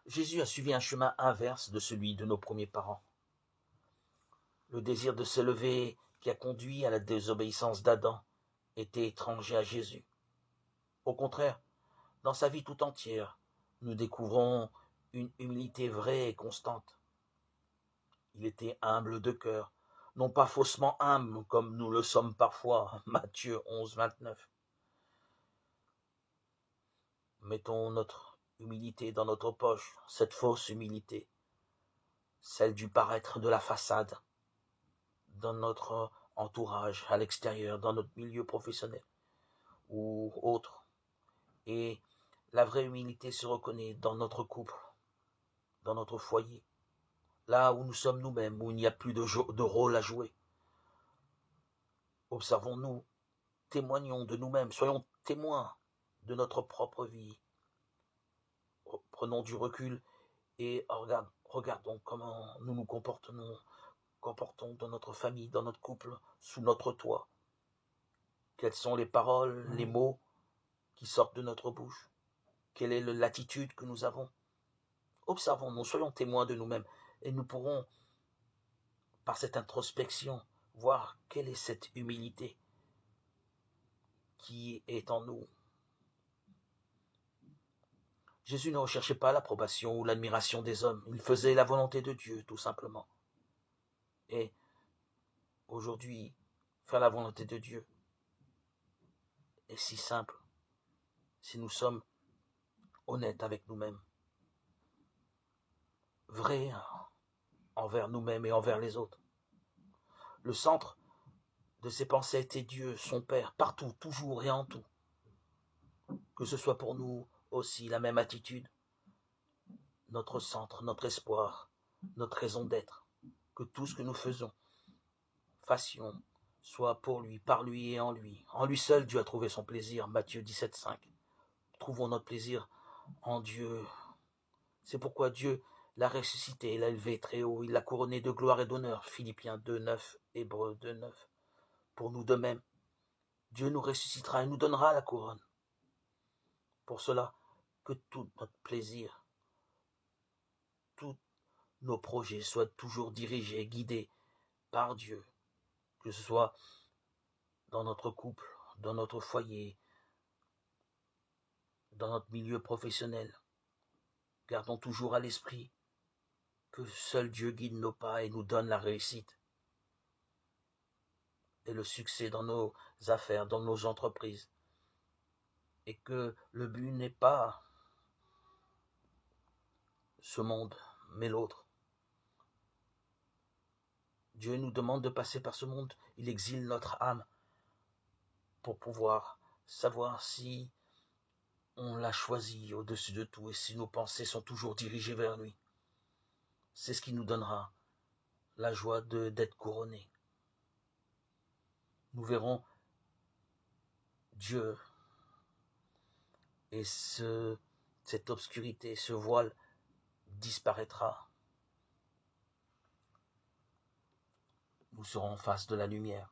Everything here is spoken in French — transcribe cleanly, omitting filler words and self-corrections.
Jésus a suivi un chemin inverse de celui de nos premiers parents. Le désir de s'élever qui a conduit à la désobéissance d'Adam était étranger à Jésus. Au contraire, dans sa vie tout entière, nous découvrons une humilité vraie et constante. Il était humble de cœur, non pas faussement humble comme nous le sommes parfois, Matthieu 11, 29. Mettons notre humilité dans notre poche, cette fausse humilité, celle du paraître de la façade, dans notre entourage, à l'extérieur, dans notre milieu professionnel ou autre. Et la vraie humilité se reconnaît dans notre couple, dans notre foyer, là où nous sommes nous-mêmes, où il n'y a plus de rôle à jouer. Observons-nous, témoignons de nous-mêmes, soyons témoins de notre propre vie. Prenons du recul et regardons comment nous nous comportons dans notre famille, dans notre couple, sous notre toit. Quelles sont les paroles, les mots qui sortent de notre bouche? Quelle est l'attitude que nous avons? Observons-nous, soyons témoins de nous-mêmes et nous pourrons, par cette introspection, voir quelle est cette humilité qui est en nous. Jésus ne recherchait pas l'approbation ou l'admiration des hommes, il faisait la volonté de Dieu, tout simplement. Et aujourd'hui, faire la volonté de Dieu est si simple si nous sommes honnêtes avec nous-mêmes, vrais envers nous-mêmes et envers les autres. Le centre de ses pensées était Dieu, son Père, partout, toujours et en tout. Que ce soit pour nous aussi la même attitude, notre centre, notre espoir, notre raison d'être, que tout ce que nous fassions, soit pour lui, par lui et en lui. En lui seul, Dieu a trouvé son plaisir, Matthieu 17, 5. Trouvons notre plaisir en Dieu. C'est pourquoi Dieu l'a ressuscité, l'a élevé très haut, il l'a couronné de gloire et d'honneur, Philippiens 2, 9, Hébreux 2, 9. Pour nous de même, Dieu nous ressuscitera et nous donnera la couronne. Pour cela, que tout notre plaisir, tous nos projets soient toujours dirigés, guidés par Dieu, que ce soit dans notre couple, dans notre foyer, dans notre milieu professionnel. Gardons toujours à l'esprit que seul Dieu guide nos pas et nous donne la réussite et le succès dans nos affaires, dans nos entreprises. Et que le but n'est pas ce monde, mais l'autre. Dieu nous demande de passer par ce monde, il exile notre âme pour pouvoir savoir si on l'a choisi au-dessus de tout et si nos pensées sont toujours dirigées vers lui. C'est ce qui nous donnera la joie d'être couronnés. Nous verrons Dieu et cette obscurité, ce voile disparaîtra. Nous serons en face de la lumière.